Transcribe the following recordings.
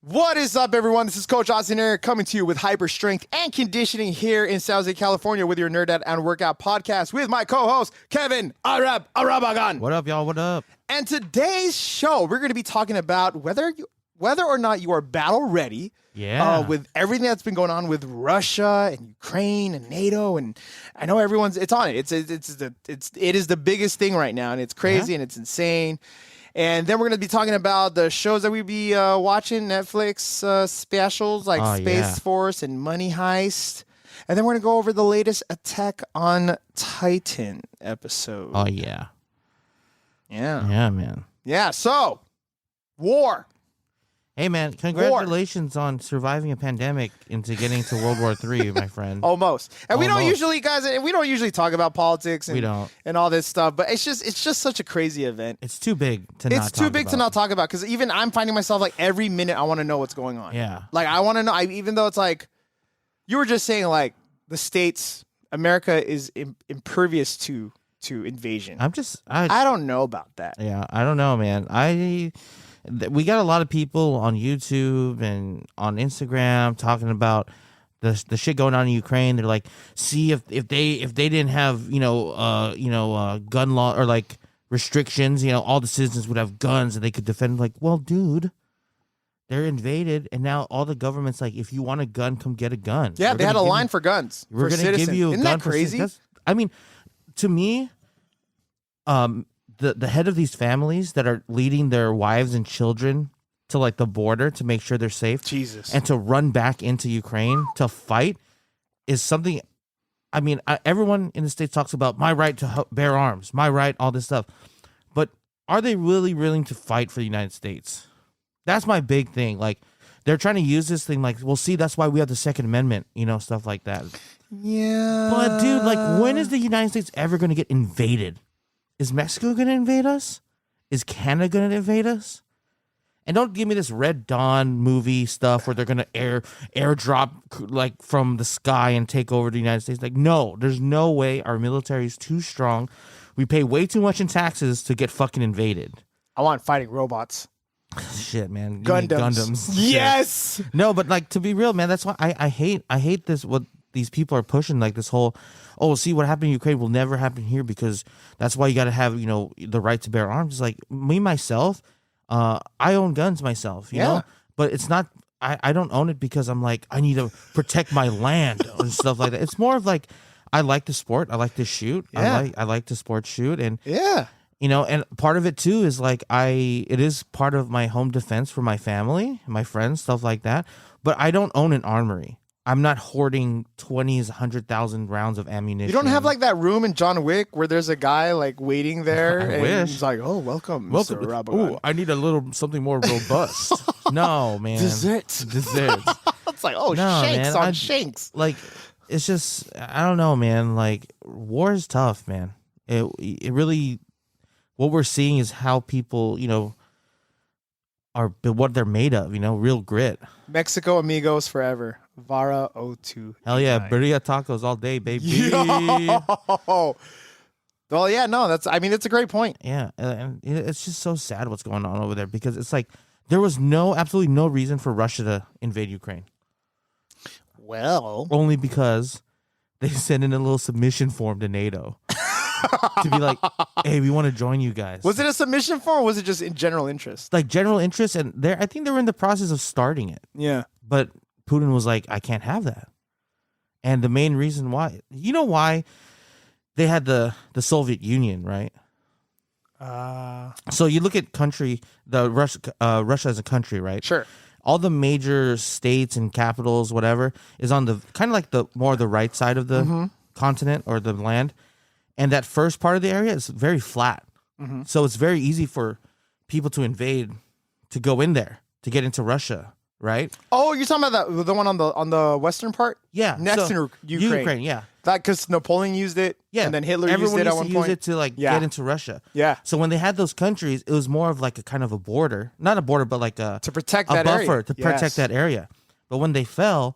What is up, everyone? This is Coach Austin Eric coming to you with hyper strength and conditioning here in San Jose, California with your Nerd Out and Workout podcast with my co-host, Kevin Arabagan. What up, y'all? What up? And today's show, we're going to be talking about whether or not you are battle ready with everything that's been going on with Russia and Ukraine and NATO. And I know it's on it. It is the biggest thing right now, and it's crazy and it's insane. And then we're going to be talking about the shows that we be watching, Netflix specials like Space Force and Money Heist. And then we're going to go over the latest Attack on Titan episode. Oh, yeah. Yeah. Yeah, man. Yeah, so, war. Hey, man, congratulations on surviving a pandemic into getting to World War III, my friend. Almost. And we don't usually talk about politics and all this stuff, but it's just such a crazy event. It's too big to not talk about because even I'm finding myself like every minute I want to know what's going on. Yeah. Like I want to know, even though it's like, you were just saying like the States, America is impervious to invasion. I don't know about that. Yeah, I don't know, man. We got a lot of people on YouTube and on Instagram talking about the shit going on in Ukraine. They're like, see if they didn't have gun law or like restrictions, all the citizens would have guns and they could defend. Like, well, dude, they're invaded, and now all the government's like, if you want a gun, come get a gun. Yeah, they had a line for guns. We're going to give you a gun. Isn't that crazy? I mean, to me, the head of these families that are leading their wives and children to like the border to make sure they're safe, Jesus, and to run back into Ukraine to fight is something. I mean, everyone in the States talks about my right to bear arms, my right, all this stuff, but are they really willing to fight for the United States? That's my big thing. Like, they're trying to use this thing like, well, see, that's why we have the Second Amendment, stuff like that. Yeah, but dude, like, when is the United States ever going to get invaded? Is Mexico going to invade us? Is Canada going to invade us? And don't give me this Red Dawn movie stuff where they're going to airdrop like from the sky and take over the United States. Like, no, there's no way. Our military is too strong. We pay way too much in taxes to get fucking invaded. I want fighting robots. Shit, man. Gundams. Yes. Shit. No, but like, to be real, man, that's why I hate this. What these people are pushing, like this whole, see what happened in Ukraine will never happen here because that's why you got to have, the right to bear arms. It's like me, myself, I own guns myself, you know, but it's not, I don't own it because I'm like, I need to protect my land and stuff like that. It's more of like, I like the sport. I like to shoot. Yeah. I like to sport shoot. And yeah, and part of it too is like, it is part of my home defense for my family, my friends, stuff like that. But I don't own an armory. I'm not hoarding 20s, 100,000 rounds of ammunition. You don't have like that room in John Wick where there's a guy like waiting there I and wish. he's like, "Oh, welcome, Mr. Rabagan." Ooh, I need something more robust. No, man. Dessert. It's like, shanks on shanks. Like, it's just, I don't know, man. Like, war is tough, man. It really, what we're seeing is how people, are what they're made of, real grit. Mexico amigos forever. Vara 02. Hell yeah, birria tacos all day, baby. Yo! Well, yeah, no, it's a great point. Yeah, and it's just so sad what's going on over there because it's like there was absolutely no reason for Russia to invade Ukraine. Well, only because they sent in a little submission form to NATO to be like, hey, we want to join you guys. Was it a submission form or was it just in general interest? Like general interest, and I think they were in the process of starting it. Yeah. But Putin was like, I can't have that. And the main reason why, why they had the Soviet Union, right? So you look at Russia as a country, right? Sure. All the major states and capitals, whatever, is on the kind of like the more the right side of the continent or the land. And that first part of the area is very flat. Mm-hmm. So it's very easy for people to invade, to go in there, to get into Russia, right? Oh, you're talking about the one on the western part? Yeah. Next to Ukraine. Yeah. That because Napoleon used it, yeah, and then Hitler used it at one point. Use it to get into Russia. Yeah. So when they had those countries, it was more of like a kind of a border, not a border, but like to protect that buffer area. To protect that area. But when they fell,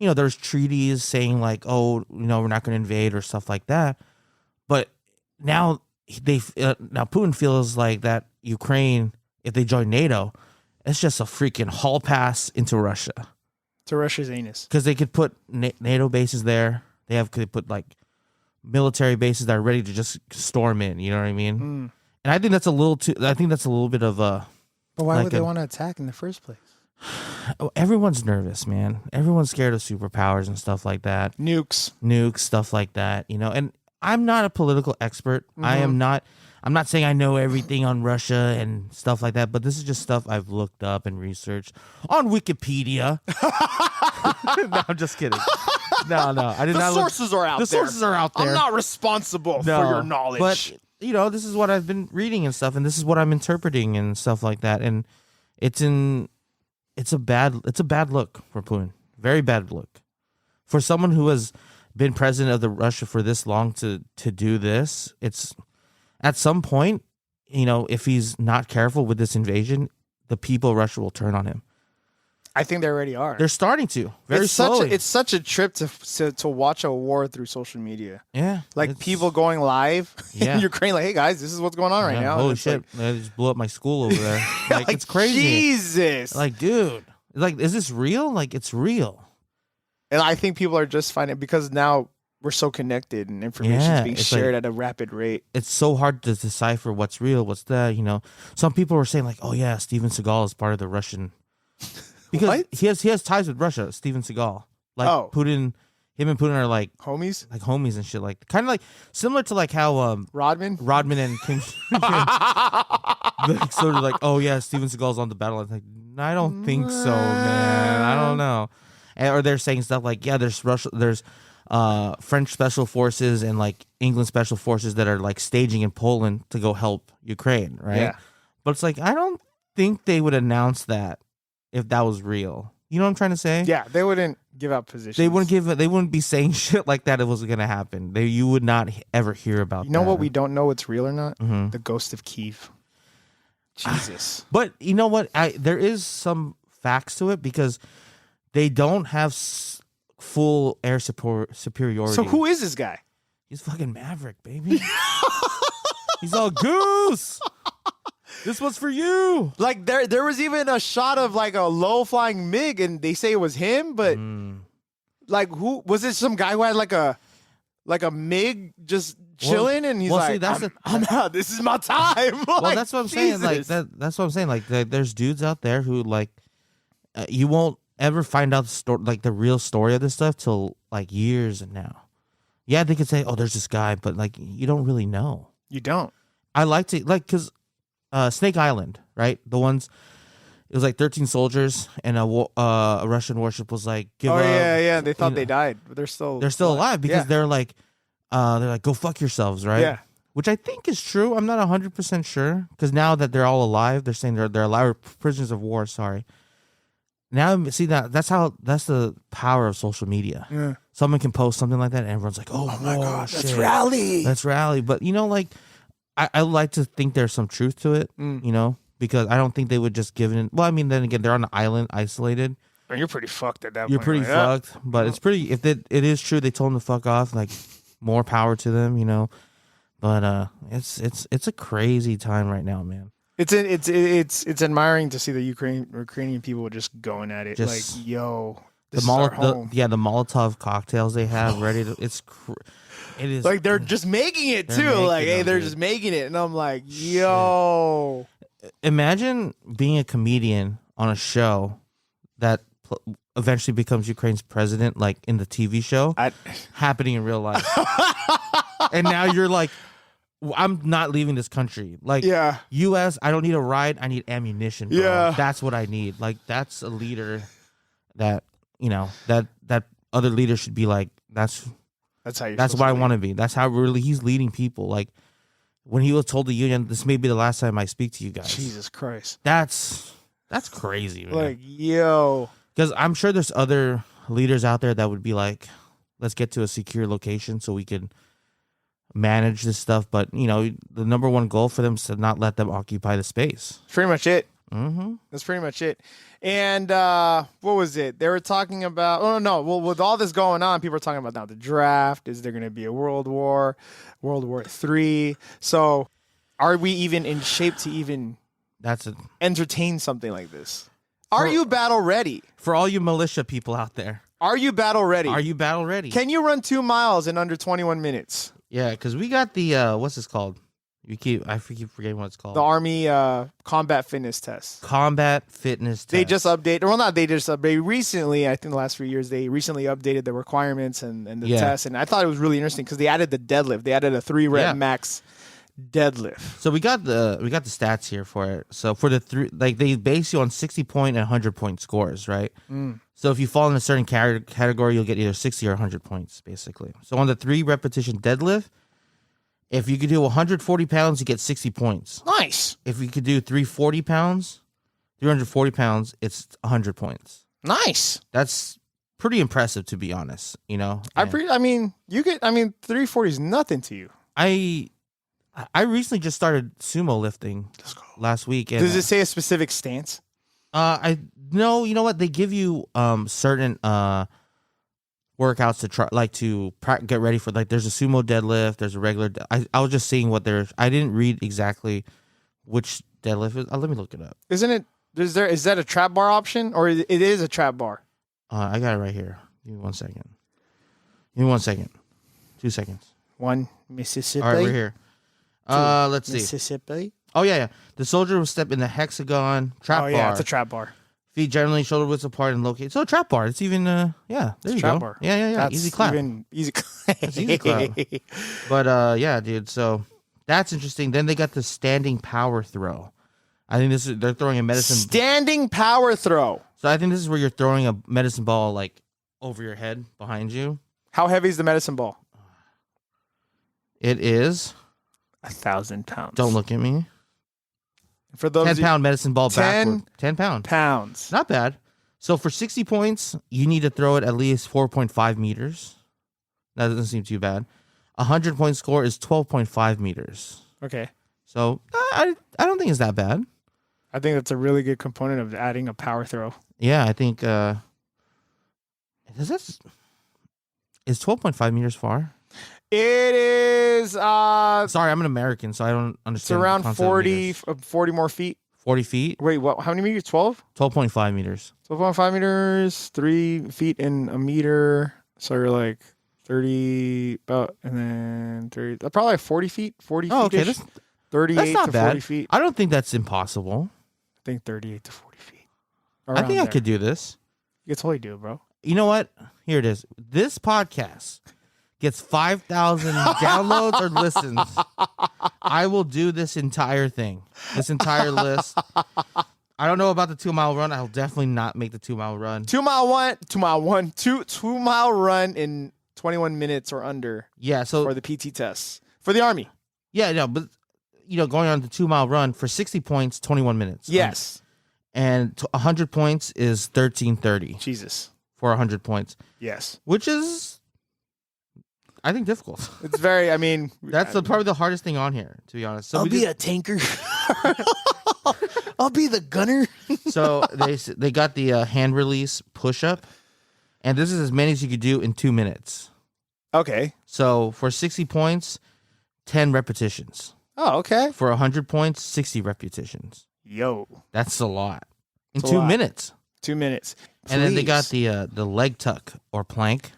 there's treaties saying like, we're not going to invade or stuff like that. But now Putin feels like that Ukraine, if they join NATO, it's just a freaking hall pass into Russia. To Russia's anus. Because they could put NATO bases there. Could put like military bases that are ready to just storm in. You know what I mean? Mm. And I think that's a little too. I think that's a little bit of a. But why would they want to attack in the first place? Everyone's nervous, man. Everyone's scared of superpowers and stuff like that. Nukes, stuff like that. You know, and I'm not a political expert. I'm not saying I know everything on Russia and stuff like that, but this is just stuff I've looked up and researched on Wikipedia. No, I'm just kidding. No, I did not. The sources are out there. The sources are out there. I'm not responsible for your knowledge. But, you know, this is what I've been reading and stuff, and this is what I'm interpreting and stuff like that. And it's a bad look for Putin. Very bad look. For someone who has been president of the Russia for this long to do this, it's at some point, you know, if he's not careful with this invasion, the people of Russia will turn on him. I think they already are. They're starting to very slowly. It's such a trip to watch a war through social media. Yeah, like people going live in Ukraine. Like, hey guys, this is what's going on right now. Holy shit! Like, I just blew up my school over there. Like it's crazy. Jesus. Like, dude. Like, is this real? Like, it's real. And I think people are just finding because now we're so connected and information is being shared at a rapid rate. It's so hard to decipher what's real, what's that. You know, some people were saying like, oh yeah, Steven Seagal is part of the Russian. Because he has ties with Russia, Steven Seagal. Like Putin, him and Putin are like homies, and shit. Like kind of like similar to like how Rodman and Kim. Like, sort of like, oh yeah, Steven Seagal's on the battle. I'm like, I don't think so, man. I don't know. Or they're saying stuff like, yeah, there's French special forces and like England special forces that are like staging in Poland to go help Ukraine, right? Yeah. But it's like I don't think they would announce that if that was real. You know what I'm trying to say? Yeah, they wouldn't give out positions. They wouldn't be saying shit like that if it was going to happen. You would not ever hear about that. You know what we don't know what's real or not? Mm-hmm. The Ghost of Kyiv. Jesus. But you know what? There is some facts to it because they don't have full air superiority. So who is this guy? He's fucking Maverick, baby. He's all Goose. This was for you. Like there was even a shot of like a low flying MiG, and they say it was him, but like who was it? Some guy who had like a MiG just chilling, and he's like, I'm out. This is my time. Well, that's what I'm saying. Like that's what I'm saying. Like there's dudes out there who like you won't ever find out the story, like the real story of this stuff till like years and now. Yeah, they could say, oh, there's this guy, but like you don't really know. You don't. I like to like because. Snake Island, right? The ones, it was like 13 soldiers, and a Russian warship was like, "Give up." Yeah. They thought they died, but they're still alive because they're like, go fuck yourselves, right? Yeah. Which I think is true. I'm not 100% sure because now that they're all alive, they're saying they're alive, or prisoners of war. Sorry. Now see that's the power of social media. Yeah. Someone can post something like that, and everyone's like, "Oh my god, let's rally!" Let's rally. But you know, like. I like to think there's some truth to it, you know, because I don't think they would just give it. Well, I mean, then again, they're on an island, isolated. And you're pretty fucked at that point. You're pretty fucked, but it's pretty. If it is true, they told them to fuck off. Like, more power to them, you know. But it's a crazy time right now, man. It's admiring to see the Ukrainian people just going at it. Like, yo, this is our home. The Molotov cocktails they have ready to. It is like they're just making it too. Like, hey, they're just making it, and I'm like, yo. Imagine being a comedian on a show that eventually becomes Ukraine's president, like in the TV show, happening in real life. And now you're like, I'm not leaving this country. Like, U.S., I don't need a ride. I need ammunition. Bro. Yeah, that's what I need. Like, that's a leader that you know that other leaders should be like. That's what I want to be. That's how really he's leading people. Like when he was told the union, this may be the last time I speak to you guys. Jesus Christ. That's crazy, man. Like, yo. Because I'm sure there's other leaders out there that would be like, let's get to a secure location so we can manage this stuff. But, you know, the number one goal for them is to not let them occupy the space. Pretty much it. Mm-hmm. That's pretty much it. And what was it? They were talking about, well, with all this going on, people are talking about now the draft. Is there going to be a World War III? So are we even in shape to even entertain something like this. Are you battle ready? For all you militia people out there. Are you battle ready? Are you battle ready? Can you run 2 miles in under 21 minutes? Yeah, because we got the, what's this called? I keep forgetting what it's called. The Army combat fitness test. Combat fitness test. They just updated. Well, not they just updated recently. I think the last few years they recently updated the requirements and the test. And I thought it was really interesting because they added the deadlift. They added a 3-rep max deadlift. So we got the stats here for it. So for the they base you on 60-point and 100-point scores, right? So if you fall in a certain category, you'll get either 60 or 100 points, basically. So on the 3-repetition deadlift, if you could do 140 pounds, you get 60 points. Nice. If you could do 340 pounds, it's 100 points. Nice. That's pretty impressive, to be honest. You know, 340 is nothing to you. I recently just started sumo lifting last week. And, does it say a specific stance? No. You know what? They give you certain workouts to try, like to get ready for. Like, there's a sumo deadlift. There's a regular. I was just seeing what there's. I didn't read exactly which deadlift is. Let me look it up. Isn't it? Is that a trap bar option, or it is a trap bar? I got it right here. Give me 1 second. 2 seconds. One Mississippi. All right, we're here. Let's see. Mississippi. Oh yeah. The soldier will step in the hexagon trap bar. Oh yeah, it's a trap bar. Feet generally shoulder widths apart and locate. So a trap bar. It's even there you go. Bar. Yeah. That's easy clap. Easy clap. But yeah, dude. So that's interesting. Then they got the standing power throw. I think they're throwing a medicine standing power throw. So I think this is where you're throwing a medicine ball like over your head behind you. How heavy is the medicine ball? It is 1,000 pounds. Don't look at me. For those 10-pound medicine ball backward. 10 pounds. Not bad. So for 60 points, you need to throw it at least 4.5 meters. That doesn't seem too bad. 100-point score is 12.5 meters. Okay. So I don't think it's that bad. I think that's a really good component of adding a power throw. Yeah, I think is 12.5 meters far? It is sorry, I'm an American, so I don't understand. It's around 40 more feet. 40 feet? Wait, what? How many meters? 12? 12.5 meters. 12.5 meters, 3 feet in a meter. So you're like 30 about, and then 30, probably like 40 feet. 40 feet. Okay, 38 that's not to bad. 40 feet. I don't think that's impossible. I think 38 to 40 feet. I think I could do this. You could totally do it, bro. You know what? Here it is. This podcast gets 5,000 downloads or listens. I will do this entire thing, this entire list. I don't know about the 2-mile run. I'll definitely not make the 2-mile run. 2-mile run in 21 minutes or under. Yeah, so for the PT tests for the Army. Yeah, no, but going on the 2-mile run for 60 points, 21 minutes. Yes, and 100 points is 13:30. Jesus, for 100 points. Yes, which is, I think, difficult. It's very. I mean, that's probably the hardest thing on here, to be honest. So I'll be a tanker. I'll be the gunner. So they got the hand release push up, and this is as many as you could do in 2 minutes. Okay. So for 60 points, 10 repetitions. Oh, okay. For 100 points, 60 repetitions. Yo, that's a lot in 2 minutes. 2 minutes. Please. And then they got the leg tuck or plank.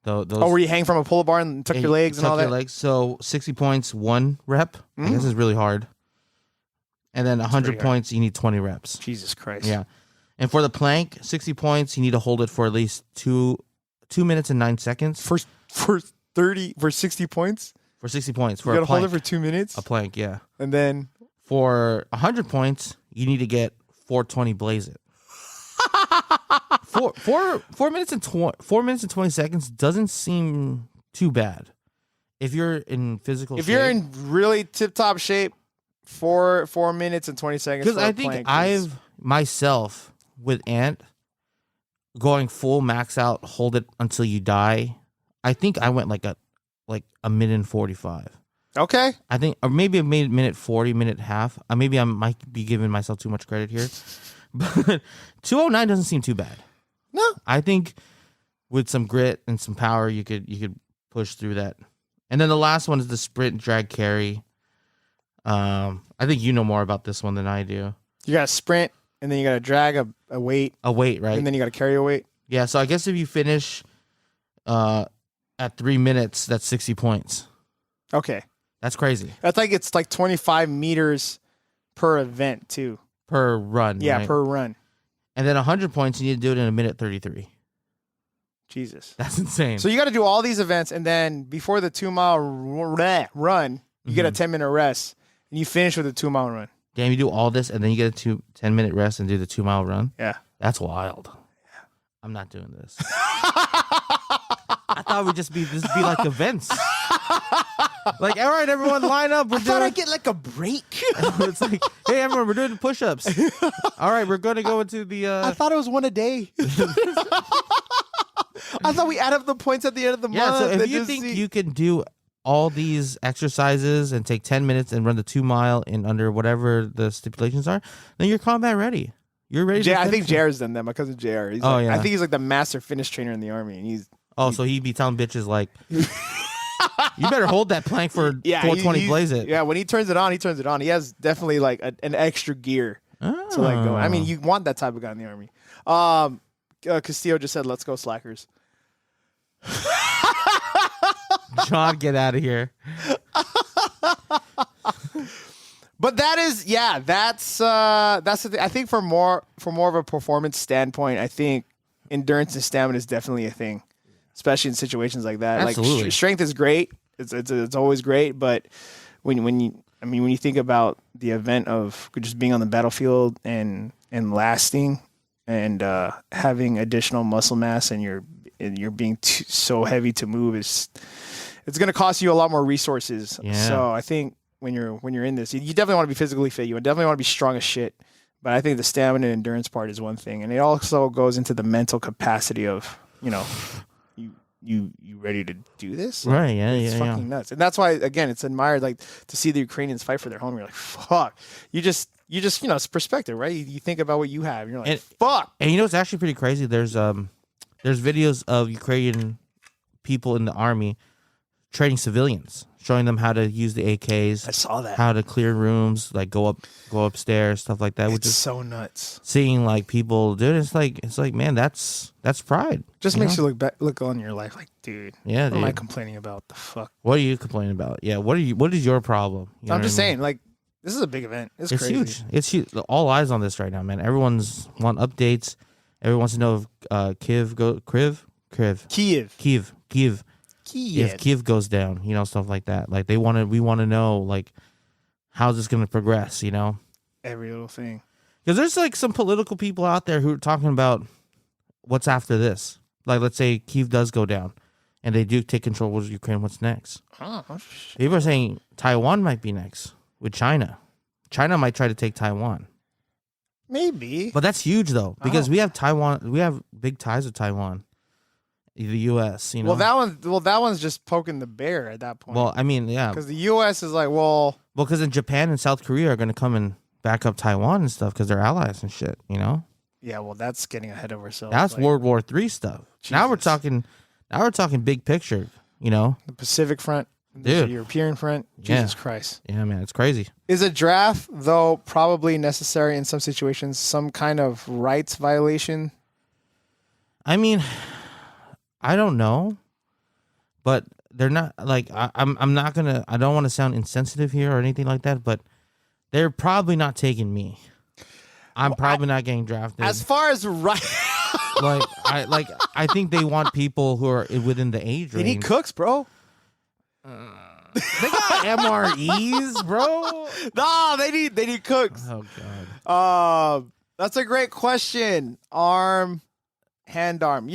Those, where you hang from a pull-up bar and tuck your legs and all that? Legs. So 60 points, 1 rep. I guess is really hard. And then 100 points, you need 20 reps. Jesus Christ. Yeah. And for the plank, 60 points, you need to hold it for at least 2 minutes and 9 seconds. For 60 points? For 60 points. You got to hold it for 2 minutes? A plank, yeah. And then? For 100 points, you need to get 420 blaze it. 4 minutes and 20 seconds doesn't seem too bad. If you're in physical shape. If you're in really tip-top shape, 4 minutes and 20 seconds. Because I think I've myself with Ant going full max out, hold it until you die. I think I went like a minute and 45. Okay. I think, or maybe I made minute 40, minute half. Maybe I might be giving myself too much credit here. But 209 doesn't seem too bad. No. I think with some grit and some power, you could push through that. And then the last one is the sprint drag carry. I think you know more about this one than I do. You got to sprint, and then you got to drag a weight. A weight, right? And then you got to carry a weight. Yeah, so I guess if you finish at 3 minutes, that's 60 points. Okay. That's crazy. That's like it's like 25 meters per event, too. Per run. Yeah, right? per run. And then 100 points, you need to do it in a minute 33. Jesus. That's insane. So you got to do all these events, and then before the 2-mile run, you get a 10-minute rest, and you finish with a 2-mile run. Damn, you do all this, and then you get a 10-minute rest and do the 2-mile run? Yeah. That's wild. Yeah. I'm not doing this. I thought we'd just be like events. Like, all right, everyone, line up. I thought I'd get like a break. It's like, hey, everyone, we're doing push-ups. All right, we're going to go into the... I thought it was one a day. I thought we add up the points at the end of the month. Yeah, so if you think you can do all these exercises and take 10 minutes and run the 2-mile in under whatever the stipulations are, then you're combat ready. You're ready to I think JR's done that. My cousin JR. He's yeah. I think he's like the master fitness trainer in the Army. And so he'd be telling bitches like... You better hold that plank for 420 blaze it. Yeah, when he turns it on, he turns it on. He has definitely like an extra gear to like go. I mean, you want that type of guy in the Army. Castillo just said, "Let's go, slackers." John, get out of here. But that is, that's the thing. I think for more of a performance standpoint, I think endurance and stamina is definitely a thing, especially in situations like that. Absolutely. Like strength is great. It's always great, but when you think about the event of just being on the battlefield and lasting and having additional muscle mass and you're being so heavy to move, it's going to cost you a lot more resources. Yeah. So I think when you're in this, you definitely want to be physically fit. You definitely want to be strong as shit. But I think the stamina and endurance part is one thing, and it also goes into the mental capacity of you ready to do this? Right, yeah, it's fucking nuts. And that's why, again, it's admired, like, to see the Ukrainians fight for their home. You're like, fuck. You just it's perspective, right? You think about what you have. And you're like, fuck. And you know, it's actually pretty crazy. There's videos of Ukrainian people in the army training civilians, showing them how to use the AKs. I saw that. How to clear rooms, like go upstairs, stuff like that. Which is so nuts. Seeing like people do it, it's like, man, that's pride. Just makes you look on your life like, dude. Yeah, what am I complaining about? The fuck. What are you complaining about? Yeah, what is your problem? I'm just saying, like, this is a big event. It's crazy. Huge. It's huge. All eyes on this right now, man. Everyone's want updates. Everyone wants to know if Kyiv. If Kyiv goes down, stuff like that. Like we want to know, like, how's this going to progress, Every little thing. Because there's like some political people out there who are talking about what's after this. Like, let's say Kyiv does go down and they do take control of Ukraine. What's next? People are saying Taiwan might be next with China. China might try to take Taiwan. Maybe. But that's huge, though, because we have Taiwan. We have big ties with Taiwan. The U.S., Well, that one's just poking the bear at that point. Well, I mean, yeah. Because the U.S. is like, well, because in Japan and South Korea are going to come and back up Taiwan and stuff because they're allies and shit, Yeah, well, that's getting ahead of ourselves. That's World War III stuff. Jesus. Now we're talking big picture, The Pacific front, dude. The European front. Jesus Christ. Yeah, man, it's crazy. Is a draft, though, probably necessary in some situations? Some kind of rights violation? I mean, I don't know, but they're not like I'm not gonna. I don't want to sound insensitive here or anything like that, but they're probably not taking me. I'm probably not getting drafted. As far as I think they want people who are within the age range. They need cooks, bro. They got MREs, bro. No, they need cooks. Oh god. That's a great question. Hand arm.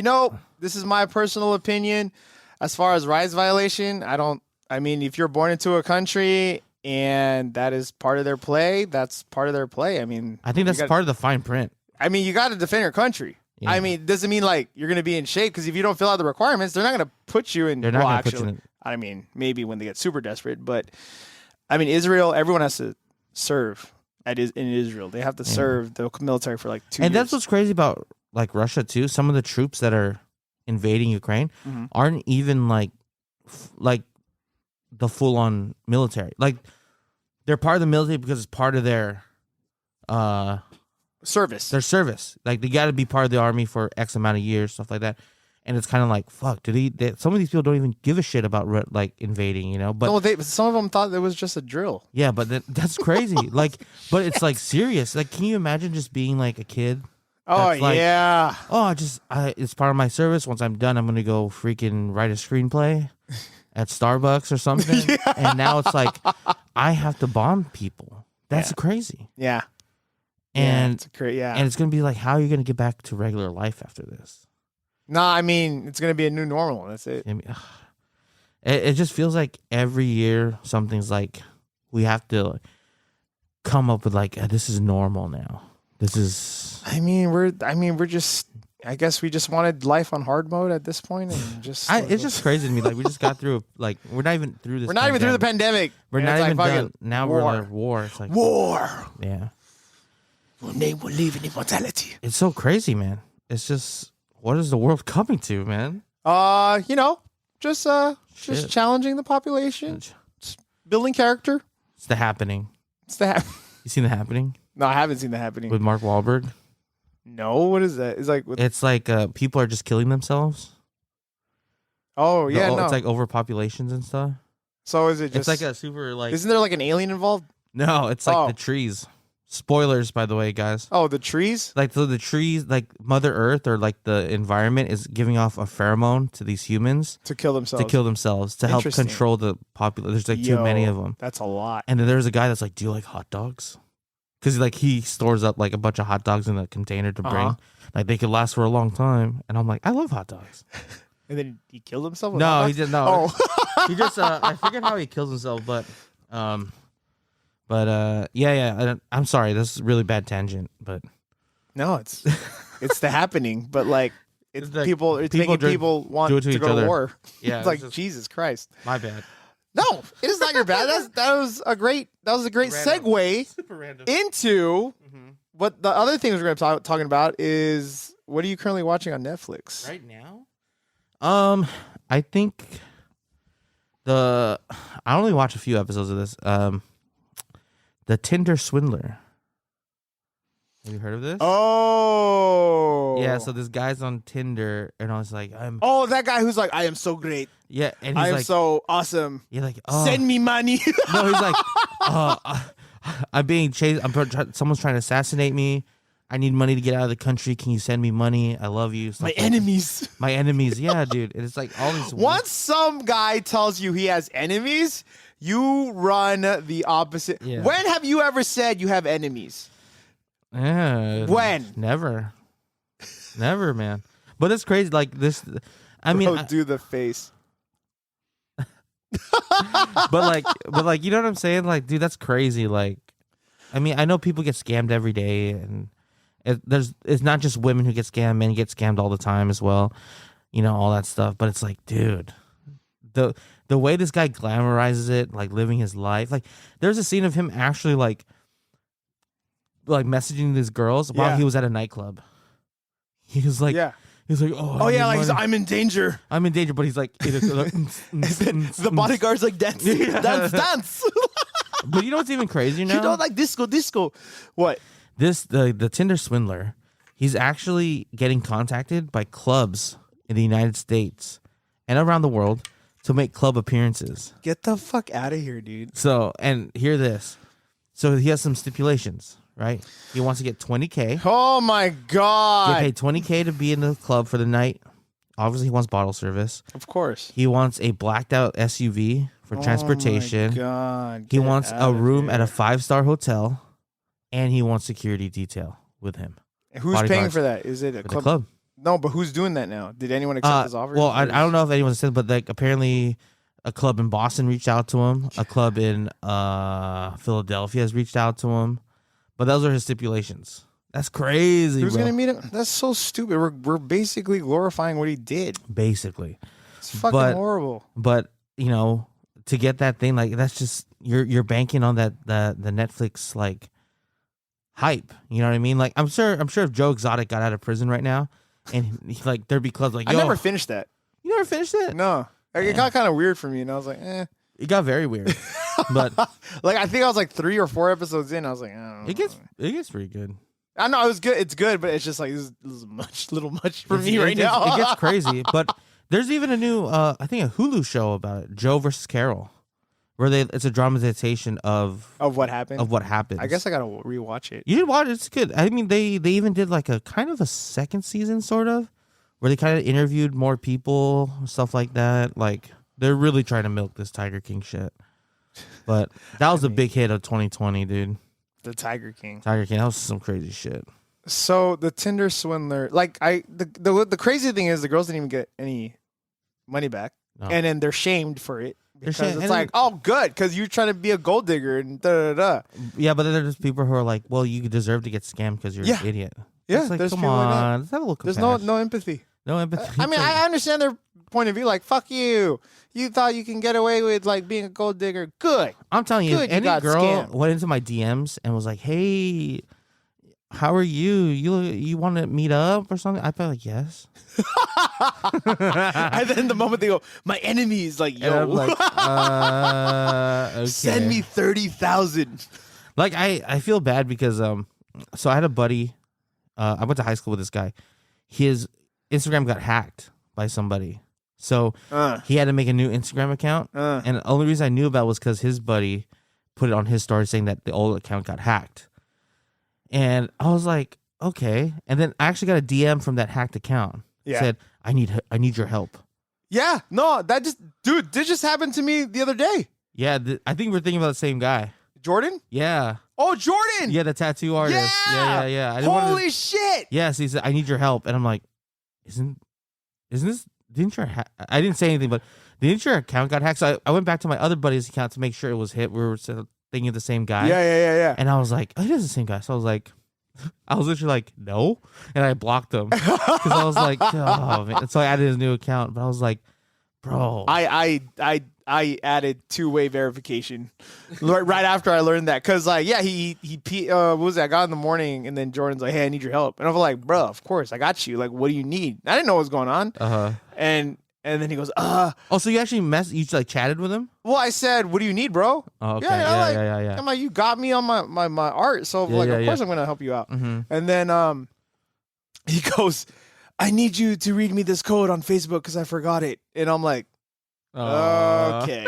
This is my personal opinion. As far as rights violation, I mean, if you're born into a country and that is part of their play, that's part of their play. I mean, I think that's part of the fine print. I mean, you got to defend your country. Yeah. I mean, it doesn't mean like you're going to be in shape, because if you don't fill out the requirements, they're not going to put you in. They're not going to put you in. I mean, maybe when they get super desperate, but I mean, Israel, everyone has to serve in Israel. They have to serve the military for like 2 years. And that's what's crazy about like Russia too. Some of the troops that are invading Ukraine aren't even like the full on military. Like, they're part of the military because it's part of their service. Their service. Like, they got to be part of the army for X amount of years, stuff like that. And it's kind of like, fuck, some of these people don't even give a shit about like invading, you know? But no, some of them thought it was just a drill. Yeah, but that's crazy. Like, but it's like serious. Like, can you imagine just being like a kid? Oh, yeah. It's part of my service. Once I'm done, I'm going to go freaking write a screenplay at Starbucks or something. Yeah. And now it's like, I have to bomb people. That's crazy. Yeah. And it's going to be like, how are you going to get back to regular life after this? No, I mean, it's going to be a new normal. That's it. I mean, it just feels like every year something's like, we have to come up with like, this is normal now. This is. we're just. I guess we just wanted life on hard mode at this point, and just. It's just crazy to me. Like, we just got through. Like, we're not even through this. We're not even through the pandemic. We're not even done. Now we're like war. It's like war. Yeah. Your name will live in immortality. It's so crazy, man. It's just, what is the world coming to, man? Just challenging the population, just building character. It's The Happening. You seen The Happening? No, I haven't seen The Happening. With Mark Wahlberg? No, what is that? It's like people are just killing themselves. Oh, yeah, no. It's like overpopulations and stuff. So is it just... It's like a super, like... Isn't there like an alien involved? No, it's like the trees. Spoilers, by the way, guys. Oh, the trees? Like, so the trees, like Mother Earth or like the environment is giving off a pheromone to these humans. To kill themselves. To help control the population. There's like too many of them. That's a lot. And then there's a guy that's like, do you like hot dogs? Because he stores up like a bunch of hot dogs in a container to bring. Like, they could last for a long time. And I'm like, I love hot dogs. And then he killed himself with No, he didn't. No. Oh. He just, I forget how he kills himself, but I'm sorry. This is a really bad tangent, but. No, it's The Happening, but like, it's like people making people want to go to war. Yeah. It's like, Jesus Christ. My bad. No, it is not your bad. That was a great segue into what the other things we're going to talking about is, what are you currently watching on Netflix right now? I think I only watch a few episodes of this. The Tinder Swindler. Have you heard of this? Oh, yeah. So this guy's on Tinder, and I was like, that guy who's like, I am so great. Yeah, and he's I am so awesome. You're like, send me money. No, he's like, I'm being chased. Someone's trying to assassinate me. I need money to get out of the country. Can you send me money? I love you. My enemies. My enemies. Yeah, dude. And it's like all these. Once some guy tells you he has enemies, you run the opposite. Yeah. When have you ever said you have enemies? Yeah. When? Never, man. But it's crazy. Like this. I mean, do the face. but like, you know what I'm saying? Like, dude, that's crazy. Like, I mean, I know people get scammed every day, and it's not just women who get scammed, men get scammed all the time as well. You know, all that stuff. But it's like, dude, the way this guy glamorizes it, like living his life. Like, there's a scene of him actually like messaging these girls while he was at a nightclub. He was like, he's like, I'm in danger. I'm in danger, but he's like, the bodyguard's like, dance. But you know what's even crazier now? You don't like disco. What? The Tinder Swindler, he's actually getting contacted by clubs in the United States and around the world to make club appearances. Get the fuck out of here, dude. So, and hear this. So he has some stipulations, right? He wants to get $20K. Oh my God. Get paid $20K to be in the club for the night. Obviously, he wants bottle service. Of course. He wants a blacked out SUV for transportation. Oh my God. He wants a room at a 5-star hotel, and he wants security detail with him. And who's paying for that? Is it a club? The club? No, but who's doing that now? Did anyone accept his offer? Well, I don't know if anyone said, but like apparently a club in Boston reached out to him. A club in Philadelphia has reached out to him. But those are his stipulations. That's crazy, Who's bro. going to meet him? That's so stupid. We're basically glorifying what he did. Basically. It's fucking horrible. But, you know, to get that thing, like, that's just, you're banking on the Netflix, like, hype. You know what I mean? Like, I'm sure if Joe Exotic got out of prison right now, and like there'd be clubs like, yo. I never finished that. You never finished it? No. It got kind of weird for me, and I was like, eh. It got very weird. But like I think I was like 3 or 4 episodes in. I was like, I don't know. It gets pretty good. I know it was good. It's good, but it's just like this is little much for me right now. It gets crazy. But there's even a new, I think a Hulu show about it, Joe versus Carol, where it's a dramatization of what happened. Of what happened. I guess I gotta rewatch it. You should watch it. It's good. I mean, they even did like a kind of a second season, sort of, where they kind of interviewed more people, stuff like that. Like they're really trying to milk this Tiger King shit. But that was a big hit of 2020, dude. The Tiger King. Tiger King. That was some crazy shit. So the Tinder swindler, like the crazy thing is the girls didn't even get any money back, and then they're shamed for it because it's like, oh, good, because you're trying to be a gold digger and da da da. Yeah, but then there's people who are like, well, you deserve to get scammed because you're an idiot. Yeah, it's like, there's come people like that. on, let's have a little There's compassion. no empathy. No empathy. I mean, I understand their point of view. Like, fuck you. You thought you can get away with like being a gold digger. Good. I'm telling you, Good, any got girl scammed. went into my DMs and was like, hey, how are you? You want to meet up or something? I'd be like, yes. And then the moment they go, my enemy is like, yo, And I'm like, okay. send me 30,000. Like I feel bad because so I had a buddy. I went to high school with this guy. His Instagram got hacked by somebody, so he had to make a new Instagram account. And the only reason I knew about it was because his buddy put it on his story saying that the old account got hacked. And I was like, okay. And then I actually got a DM from that hacked account. Yeah. Said, I need your help. Yeah, no, this just happened to me the other day. Yeah, I think we're thinking about the same guy. Jordan? Yeah. Oh, Jordan! Yeah, the tattoo artist. Yeah. I didn't Holy shit! Yes, he said, I need your help. And I'm like, isn't this, I didn't say anything, but didn't your account got hacked? So I went back to my other buddy's account to make sure it was hit. We were thinking of the same guy. Yeah. And I was like, oh, it is the same guy. So I was literally like, no. And I blocked him. Because I was like, oh, man. So I added his new account. But I was like, bro. I added 2-way verification right after I learned that. Because, like, yeah, he what was that? I got in the morning, and then Jordan's like, hey, I need your help. And I was like, bro, of course, I got you. Like, what do you need? I didn't know what was going on. Uh-huh. And then he goes, Oh, so you actually you like chatted with him? well, I said, what do you need, bro? Oh, okay. Yeah. I'm like, you got me on my art, so of course I'm gonna help you out. Mm-hmm. And then he goes, I need you to read me this code on Facebook because I forgot it. And I'm like, okay.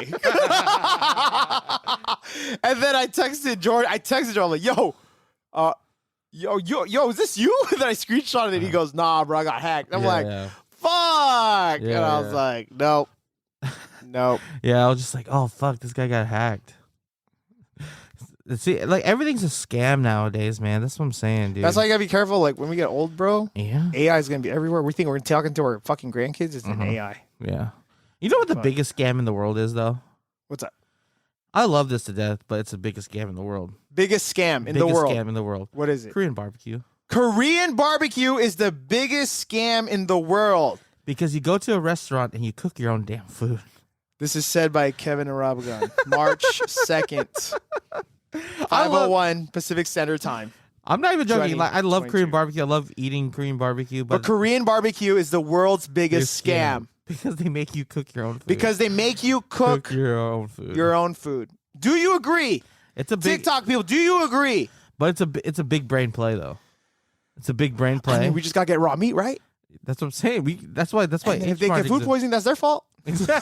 And then I texted Jordan. I'm like, yo, is this you? And then I screenshotted it. He goes, nah, bro, I got hacked. I'm like, fuck. And I was like, nope. Yeah, I was just like, oh, fuck, this guy got hacked. See, like, everything's a scam nowadays, man. That's what I'm saying, dude. That's why you gotta be careful. Like, when we get old, bro, yeah, AI is gonna be everywhere. We think we're talking to our fucking grandkids. It's an AI. Yeah. You know what the biggest scam in the world is, though? What's that? I love this to death, but it's the biggest scam in the world. Biggest scam in the world. Biggest scam in the world. What is it? Korean barbecue. Korean barbecue is the biggest scam in the world. Because you go to a restaurant and you cook your own damn food. This is said by Kevin Arabagan, March 2nd, 5:01 Pacific Standard Time. I'm not even joking. Like, I love 22. Korean barbecue. I love eating Korean barbecue. But Korean barbecue is the world's biggest scam. Because they make you cook your own food. Because they make you cook your own food. Your own food. Do you agree? It's a big TikTok people. Do you agree? But it's a big brain play though. It's a big brain play. I mean, we just gotta get raw meat, right? That's what I'm saying. That's why. And if they get food poisoning, that's their fault. Exactly.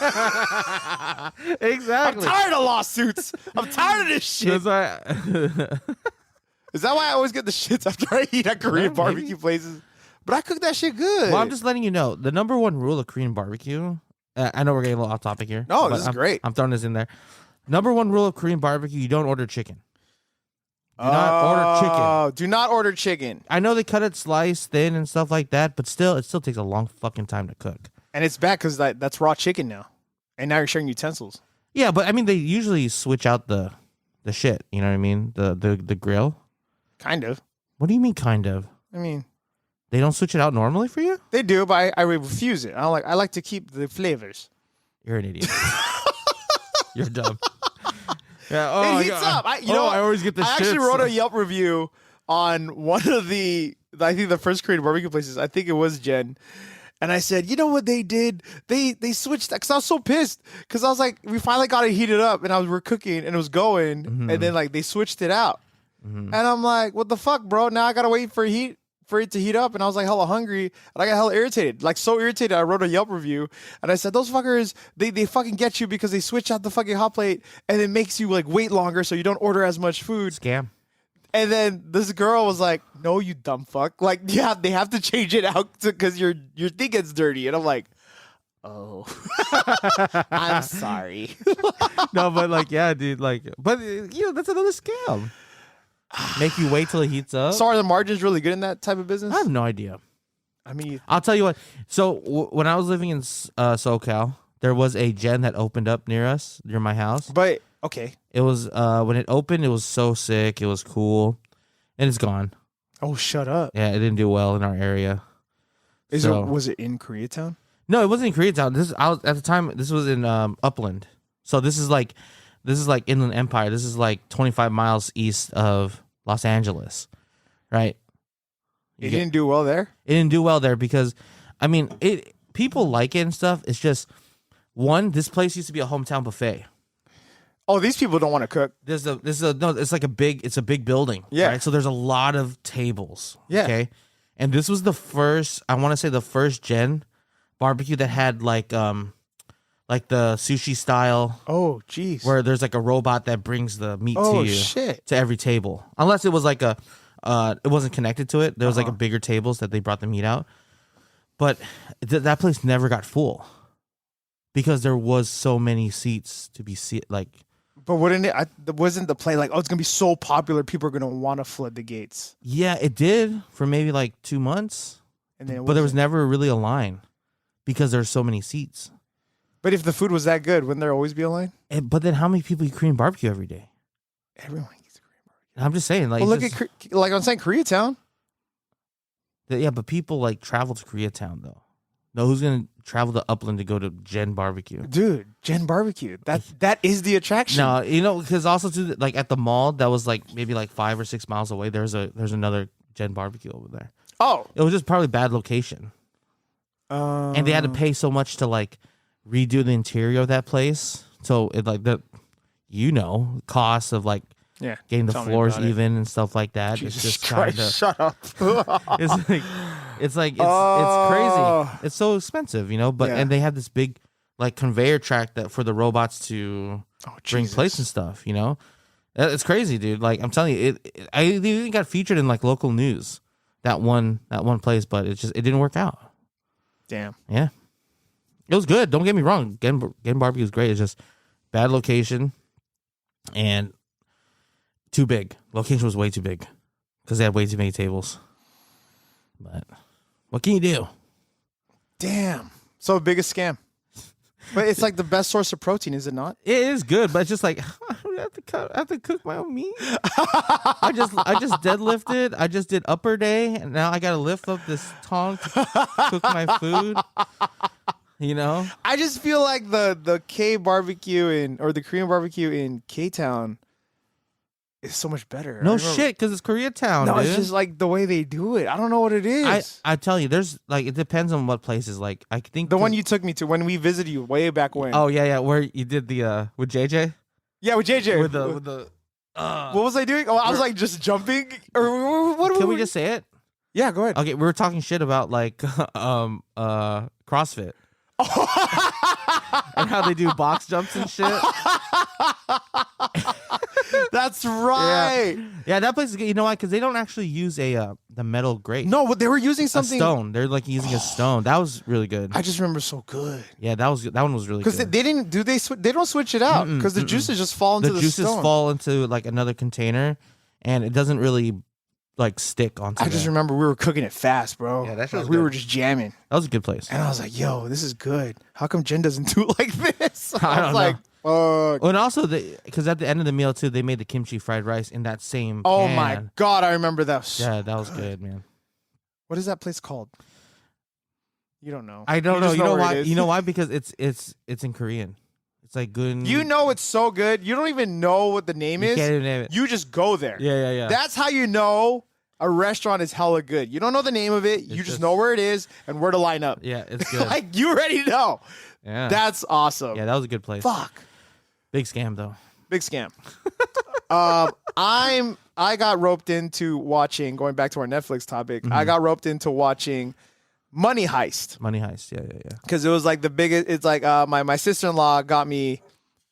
I'm tired of lawsuits. I'm tired of this shit. Is that why I always get the shits after I eat at Korean barbecue places? But I cook that shit good. Well, I'm just letting you know the number one rule of Korean barbecue. I know we're getting a little off topic here. No, this is great. I'm throwing this in there. Number one rule of Korean barbecue: you don't order chicken. Do not order chicken. Do not order chicken. I know they cut it sliced thin and stuff like that, but still, it still takes a long fucking time to cook. And it's bad because that's raw chicken now, and now you're sharing utensils. Yeah, but I mean, they usually switch out the shit. You know what I mean? The grill. Kind of. What do you mean, kind of? I mean, they don't switch it out normally for you? They do, but I refuse it. I like to keep the flavors. You're an idiot. You're dumb. Yeah. Oh, it heats up. I always get the shit. I actually wrote a Yelp review on one of the, I think the first Korean barbecue places. I think it was Jen. And I said, you know what they did? They switched that because I was so pissed because I was like, we finally got it heated up and we're cooking and it was going, and then like they switched it out, and I'm like, what the fuck, bro? Now I gotta wait for it to heat up, and I was like hella hungry and I got hella irritated, like so irritated. I wrote a Yelp review and I said, those fuckers, they fucking get you because they switch out the fucking hot plate and it makes you like wait longer so you don't order as much food. Scam. And then this girl was like, no, you dumb fuck. Like, yeah, they have to change it out because your thing gets dirty. And I'm like, oh, I'm sorry. No, but like, yeah, dude, like, but that's another scam. Make you wait till it heats up. So are the margins really good in that type of business? I have no idea. I mean, I'll tell you what. So when I was living in SoCal, there was a gen that opened up near my house. But okay, it was when it opened, it was so sick. It was cool, and it's gone. Oh, shut up. Yeah, it didn't do well in our area. Was it in Koreatown? No, it wasn't in Koreatown. At the time. This was in Upland. So this is like Inland Empire. This is like 25 miles east of Los Angeles, right? It didn't do well there. It didn't do well there because, I mean, people like it and stuff. It's just this place used to be a hometown buffet. Oh, these people don't want to cook. It's a big building. Yeah. Right? So there's a lot of tables. Yeah. Okay. And this was the first gen barbecue that had like the sushi style. Oh, jeez. Where there's like a robot that brings the meat to you. Shit. To every table. Unless it was like it wasn't connected to it. There was like a bigger tables that they brought the meat out. But that place never got full because there was so many seats to be like. But wasn't the play like, oh, it's going to be so popular, people are going to want to flood the gates? Yeah, it did for maybe like 2 months. But there was never really a line because there's so many seats. But if the food was that good, wouldn't there always be a line? But then how many people eat Korean barbecue every day? Everyone eats Korean barbecue. I'm just saying. Like, well, like I'm saying, Koreatown. Yeah, but people like travel to Koreatown though. No, who's gonna travel to Upland to go to Gen Barbecue? Dude, Gen Barbecue. That is the attraction. No, because also too, like at the mall that was like maybe like 5 or 6 miles away. There's another Gen Barbecue over there. Oh, it was just probably bad location. And they had to pay so much to like redo the interior of that place. So it like cost of like getting the floors even and stuff like that. Jesus it's just Christ, shut up. It's crazy. It's so expensive, But and they have this big like conveyor track that for the robots to bring plates and stuff. It's crazy, dude. Like I'm telling you, I even got featured in like local news. That one place, but it didn't work out. Damn. Yeah, it was good. Don't get me wrong. Gen Barbecue is great. It's just bad location and too big. Location was way too big because they had way too many tables. But what can you do? Damn. So biggest scam. But it's like the best source of protein, is it not? It is good, but it's just like I have to cook my own meat. I just deadlifted. I just did upper day, and now I got to lift up this tong to cook my food. I just feel like the K barbecue or the Korean barbecue in K-Town is so much better. No shit, because it's Koreatown. No, dude. it's just like the way they do it. I don't know what it is. I tell you, there's like it depends on what places. Like I think the one you took me to when we visited you way back when. Oh yeah, where you did the with JJ. Yeah, with JJ. With the. What was I doing? Oh, I was like just jumping. Or what? Can we just say it? Yeah, go ahead. Okay, we were talking shit about like CrossFit. And how they do box jumps and shit. That's right. Yeah, that place is good. You know why? Because they don't actually use the metal grate. No, but they were using something. A stone. They're like using a stone. That was really good. I just remember so good. Yeah, that one was really good. Because they didn't they don't switch it out because the juices just fall into the juices stone. fall into like another container, and it doesn't really like stick onto. I just remember we were cooking it fast, bro. Yeah, that was we were just jamming. That was a good place. And I was like, yo, this is good. How come Jen doesn't do it like this? I was like, fuck. Oh, and also because at the end of the meal too, they made the kimchi fried rice in that same. Oh pan. my god, I remember that. Yeah, that was good, man. What is that place called? You don't know. I don't know. You know why? You know why? Because it's in Korean. It's like good. You know it's so good. You don't even know what the name is. Can't even name it. You just go there. Yeah. That's how you know a restaurant is hella good. You don't know the name of it. You just know where it is and where to line up. Yeah, it's good. Like, you already know. Yeah. That's awesome. Yeah, that was a good place. Fuck. Big scam, though. Big scam. I got roped into watching, going back to our Netflix topic, I got roped into watching Money Heist. Money Heist, yeah. Because it was like the biggest, it's like my sister-in-law got me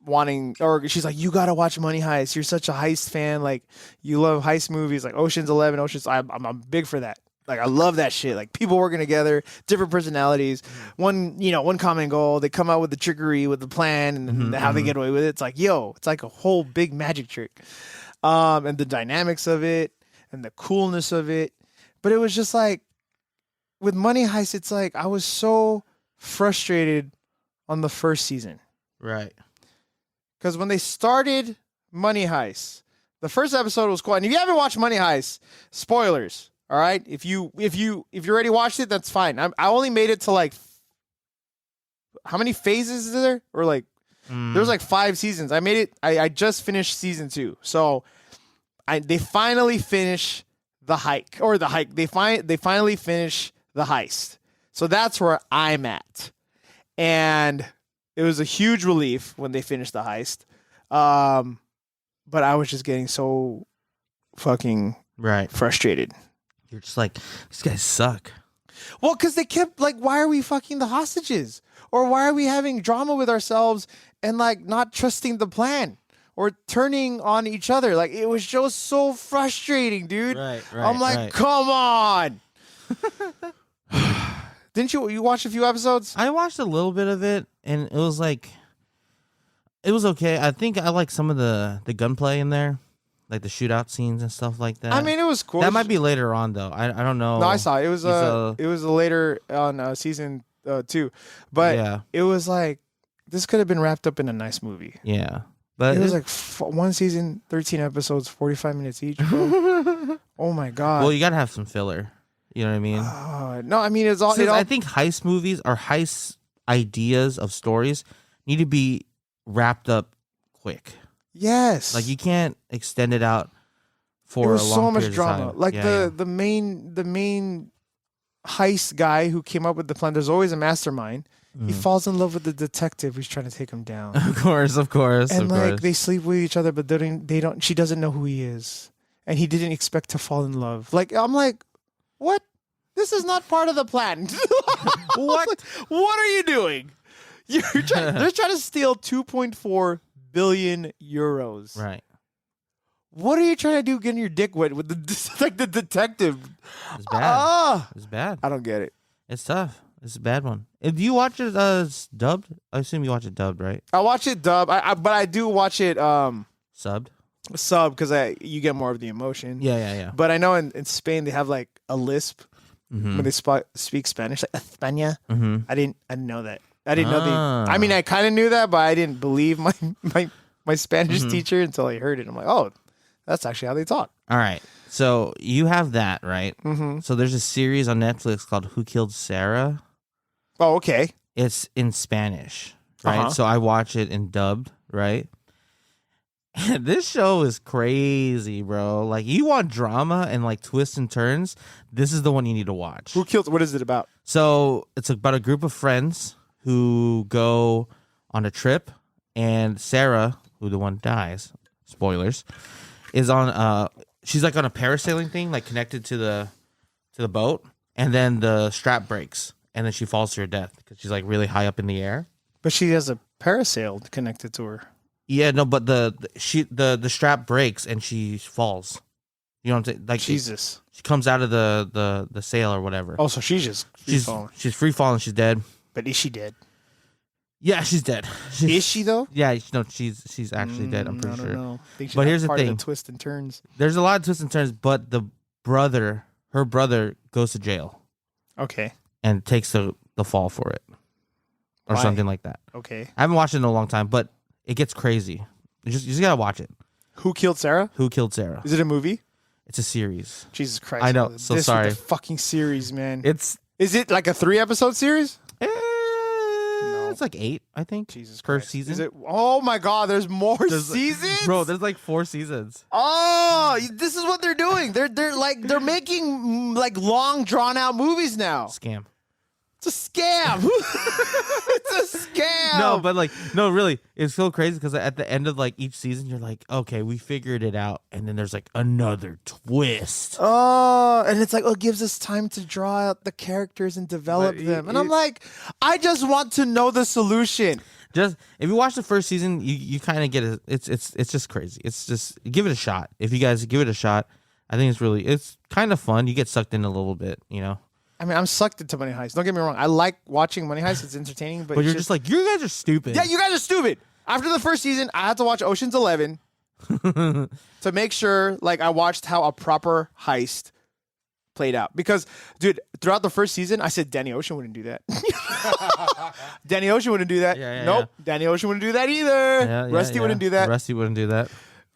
wanting, or she's like, you got to watch Money Heist. You're such a heist fan. Like, you love heist movies, like Ocean's 11, I'm big for that. Like, I love that shit. Like, people working together, different personalities, one common goal. They come out with the trickery, with the plan, and how they get away with it. It's like, it's like a whole big magic trick. And the dynamics of it and the coolness of it. But it was just like, with Money Heist, it's like I was so frustrated on the first season. Right. Because when they started Money Heist, the first episode was cool. And if you haven't watched Money Heist, spoilers. All right. If you already watched it, that's fine. I only made it to like, how many phases is there? Or like, there's like 5 seasons. I made it. I just finished season 2. So they finally finish the hike, or the hike. They finally finish the heist. So that's where I'm at. And it was a huge relief when they finished the heist. But I was just getting so fucking frustrated. You're just like, these guys suck. Well, because they kept like, why are we fucking the hostages? Or why are we having drama with ourselves and like not trusting the plan or turning on each other? Like, it was just so frustrating, dude. Right. I'm like, come on. Didn't you watch a few episodes? I watched a little bit of it, and it was like, it was okay. I think I like some of the gunplay in there, like the shootout scenes and stuff like that. I mean, it was cool. That might be later on, though. I don't know. No, I saw it. It was later on season 2, but it was like, this could have been wrapped up in a nice movie. Yeah, but it was like one season, 13 episodes, 45 minutes each. Bro. Oh my god. Well, you gotta have some filler. You know what I mean? No, I mean, it's all. I think heist movies or heist ideas of stories need to be wrapped up quick. Yes. Like, you can't extend it out for a long period of time. There was so much drama. Like the main heist guy who came up with the plan. There's always a mastermind. He falls in love with the detective who's trying to take him down. Of course. And they sleep with each other, but they don't. She doesn't know who he is, and he didn't expect to fall in love. Like, I'm like, what? This is not part of the plan. What? What are you doing? They're trying to steal 2.4 billion euros. Right. What are you trying to do getting your dick wet with the detective? It's bad. It's bad. I don't get it. It's tough. It's a bad one. Do you watch it dubbed? I assume you watch it dubbed, right? I watch it dubbed, but I do watch it subbed. Sub, because you get more of the emotion. Yeah. But I know in Spain they have like a lisp when they speak Spanish, like España. I didn't know that. I didn't know I mean, I kind of knew that, but I didn't believe my Spanish teacher until I heard it. I'm like, oh, that's actually how they talk. All right. So you have that, right? So there's a series on Netflix called Who Killed Sarah? Oh, okay. It's in Spanish, right? So I watch it in dubbed, right? And this show is crazy, bro. Like, you want drama and like twists and turns, this is the one you need to watch. What is it about? So it's about a group of friends who go on a trip, and Sarah, who the one dies, spoilers, is on she's like on a parasailing thing, like connected to the boat, and then the strap breaks, and then she falls to her death because she's like really high up in the air. But she has a parasail connected to her. Yeah, no, but the strap breaks and she falls. You know what I'm saying? Like, Jesus. She comes out of the sail or whatever. Oh, so she's just free falling. She's free falling. She's dead. But is she dead? Yeah, she's dead. Is she though? Yeah, no, she's actually dead. I'm pretty sure. Know. But here's the thing: of the twists and turns. There's a lot of twists and turns, but her brother goes to jail. Okay. And takes the fall for it, or something like that. Okay. I haven't watched it in a long time, but it gets crazy. You just gotta watch it. Who Killed Sarah? Who Killed Sarah? Is it a movie? It's a series. Jesus Christ! I know. So sorry. With the fucking series, man. Is it like a 3-episode series? No. it's like 8, I think. Jesus per Christ. season. Is it? Oh my God! There's more seasons, bro. There's like 4 seasons. Oh, this is what they're doing. They're making like long drawn out movies now. Scam. It's a scam. It's a scam. No, but like, no, really, it's so crazy because at the end of like each season, you're like, okay, we figured it out, and then there's like another twist. Oh, and it's like, it gives us time to draw out the characters and develop them. And I'm like, I just want to know the solution. Just if you watch the first season, you kind of get it. It's just crazy. It's just give it a shot. If you guys give it a shot, I think it's kind of fun. You get sucked in a little bit, you know. I mean, I'm sucked into Money Heist. Don't get me wrong. I like watching Money Heist. It's entertaining, but you're just like, you guys are stupid. Yeah, you guys are stupid. After the first season, I had to watch Ocean's 11 to make sure, like, I watched how a proper heist played out. Because, dude, throughout the first season, I said Danny Ocean wouldn't do that. Danny Ocean wouldn't do that. Nope. Yeah. Danny Ocean wouldn't do that either. Rusty wouldn't do that. Rusty wouldn't do that.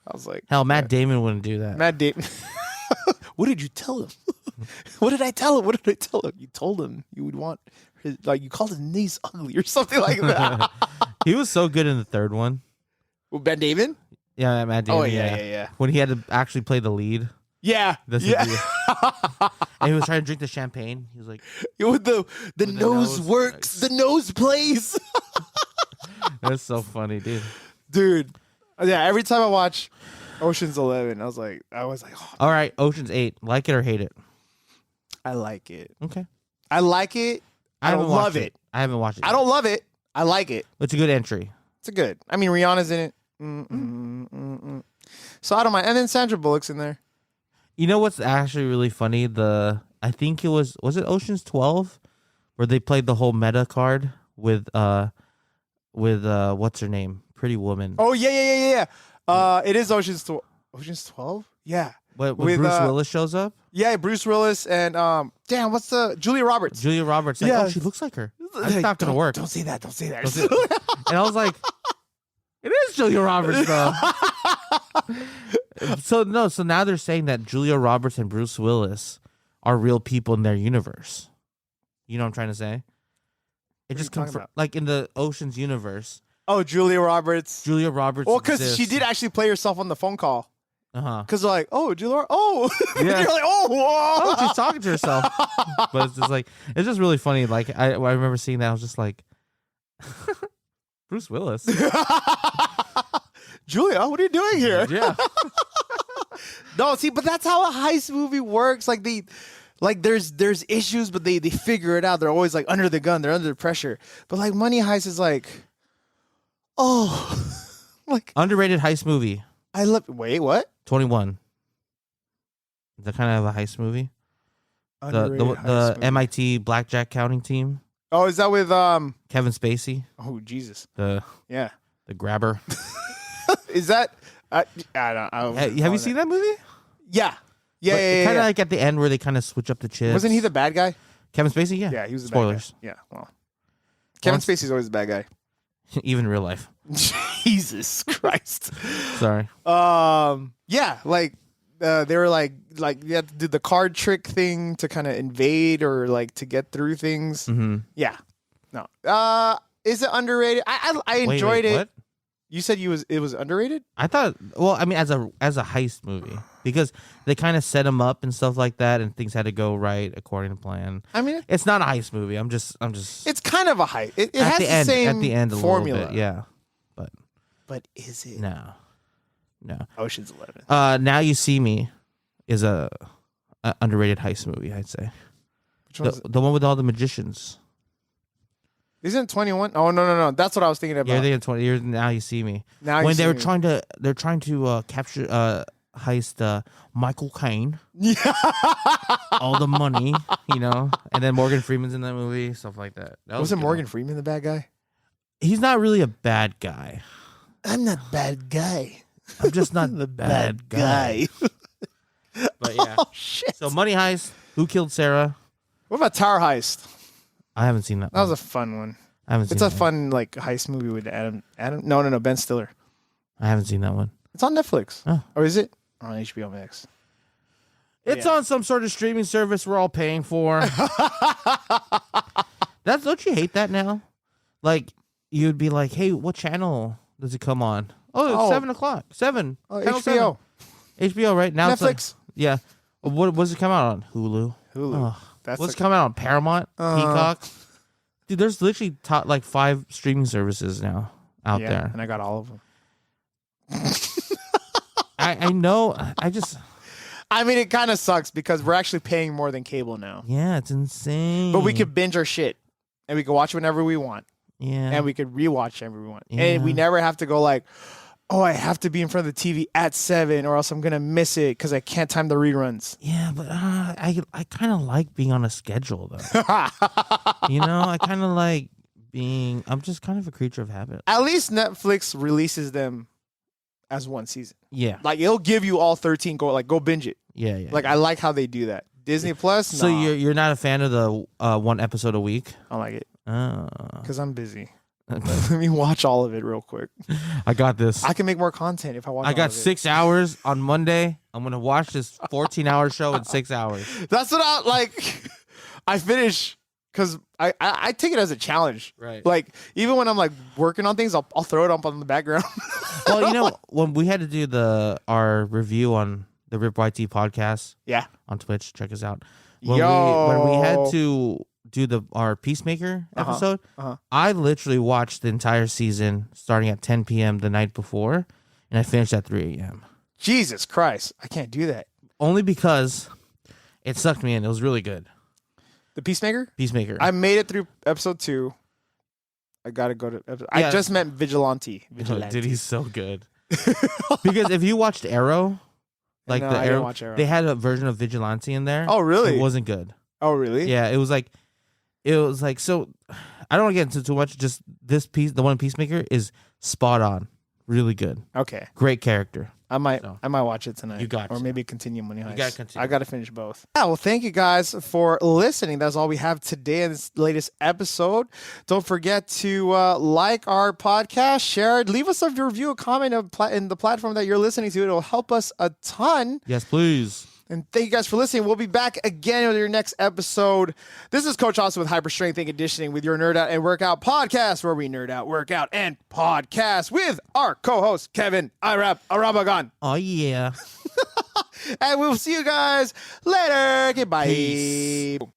I was like, hell, Matt Damon wouldn't do that. Matt Damon. What did you tell him? What did I tell him? What did I tell him? You told him you would want his, like, you called his knees ugly or something like that. He was so good in the third one. Well, Ben Damon? Yeah, Matt Damon. Oh, yeah. When he had to actually play the lead. Yeah. And he was trying to drink the champagne. He was like, with the nose works. The nose plays. That's so funny, dude. Dude. Yeah, every time I watch Ocean's 11, I was like, oh. All right, Ocean's 8. Like it or hate it? I like it. Okay. I like it. I don't love it. I haven't watched it. I don't love it. I like it. It's a good entry. It's a good. I mean, Rihanna's in it. So I don't mind. And then Sandra Bullock's in there. You know what's actually really funny? I think it was it Ocean's 12 where they played the whole meta card with what's her name? Pretty Woman. Oh yeah. It is Ocean's 12. Ocean's 12? Yeah. When Bruce Willis shows up? Yeah, Bruce Willis and damn, what's the Julia Roberts? Julia Roberts. Like, yeah. Oh, she looks like her. That's not gonna work. Don't say that. Don't say that. And I was like, it is Julia Roberts though. So now they're saying that Julia Roberts and Bruce Willis are real people in their universe. You know what I'm trying to say? It just confirms, like in the Ocean's universe. Oh, Julia Roberts. Well, because she did actually play herself on the phone call. Because they're like, oh, Julia. Oh, yeah. You're like, oh, she's talking to herself. But it's just like, it's just really funny. Like I remember seeing that. I was just like, Bruce Willis. Julia, what are you doing here? Yeah. No, see, but that's how a heist movie works. Like there's issues, but they figure it out. They're always like under the gun. They're under the pressure. But like Money Heist is like, oh, like underrated heist movie. I love. Wait, what? 21. Is that kind of a heist movie? The MIT blackjack counting team. Oh, is that with Kevin Spacey? Oh, Jesus. The grabber. Is that? I don't. Have you seen that movie? Yeah. Kind of like at the end where they kind of switch up the chips. Wasn't he the bad guy? Kevin Spacey? Yeah. Yeah, he was the Spoilers. Bad guy. Yeah. Well, Kevin Spacey's always the bad guy. Even in real life. Jesus Christ. Sorry. Yeah, like they were like you had to do the card trick thing to kind of invade or like to get through things. Mm-hmm. Yeah. No. Is it underrated? I enjoyed it. What? You said it was underrated? I thought, well, I mean, as a heist movie, because they kind of set him up and stuff like that, and things had to go right according to plan. I mean, it's not a heist movie. I'm just. It's kind of a heist. It has the same at the end a formula. Little bit, yeah. But is it? No. Ocean's 11. Now You See Me is a underrated heist movie, I'd say. Which one is the one with all the magicians. Isn't 21? Oh no. That's what I was thinking about. Yeah, they had 20 years. Now You See Me. When they're trying to capture heist Michael Caine. Yeah. All the money, and then Morgan Freeman's in that movie, stuff like that. Wasn't Morgan Freeman the bad guy? He's not really a bad guy. I'm not bad guy. I'm just not the bad guy. But yeah. Oh shit. So Money Heist. Who Killed Sarah? What about Tower Heist? I haven't seen that. That was a fun one. I haven't seen It's a fun like heist movie with Adam. No, Ben Stiller. I haven't seen that one. It's on Netflix. Oh. Or is it on HBO Max? It's on some sort of streaming service we're all paying for. Don't you hate that now? Like you'd be like, hey, what channel does it come on? Oh, it's 7 o'clock. 7. Channel HBO. 7. HBO, right? Now Netflix. It's yeah. What does it come out on? Hulu. Hulu. What's coming out on Paramount? Peacock? Dude, there's literally like 5 streaming services now out there. And I got all of them. I know. I mean, it kind of sucks because we're actually paying more than cable now. Yeah, it's insane. But we could binge our shit. And we can watch whenever we want. Yeah. And we could rewatch whenever we want. Yeah. And we never have to go like, oh, I have to be in front of the TV at 7 or else I'm going to miss it because I can't time the reruns. Yeah, but I kind of like being on a schedule, though. I kind of like I'm just kind of a creature of habit. At least Netflix releases them as one season. Yeah. Like, it'll give you all 13. Go binge it. Yeah. Like, I like how they do that. Disney Plus, So nah. you're not a fan of the one episode a week? I don't like it. Oh. Because I'm busy. Let me watch all of it real quick. I got this. I can make more content if I watch all I got of it. 6 hours on Monday. I'm going to watch this 14-hour show in 6 hours. That's what I finish because I take it as a challenge. Right. Like, even when I'm like working on things, I'll throw it up on the background. Well, when we had to do our review on the Rip YT podcast on Twitch, check us out. When we had to do our Peacemaker episode, I literally watched the entire season starting at 10 p.m. the night before, and I finished at 3 a.m. Jesus Christ. I can't do that. Only because it sucked me in. It was really good. The Peacemaker? Peacemaker. I made it through episode 2. I got to go to episode... I just meant Vigilante. Dude, he's so good. Because if you watched Arrow... Like no, the I didn't watch Arrow. They had a version of Vigilante in there. Oh, really? It wasn't good. Oh, really? Yeah, it was like so. I don't want to get into too much. Just this piece, the one in Peacemaker, is spot on. Really good. Okay. Great character. I might watch it tonight. You got or to. maybe continue Money Heist. You got to continue. I got to finish both. Yeah, well, thank you guys for listening. That's all we have today in this latest episode. Don't forget to like our podcast, share it, leave us a review, a comment in the platform that you're listening to. It'll help us a ton. Yes, please. And thank you guys for listening. We'll be back again with your next episode. This is Coach Austin with Hyper Strength and Conditioning with your Nerd Out and Workout podcast, where we nerd out, work out, and podcast with our co-host, Kevin Arabagan. Oh, yeah. And we'll see you guys later. Goodbye. Peace.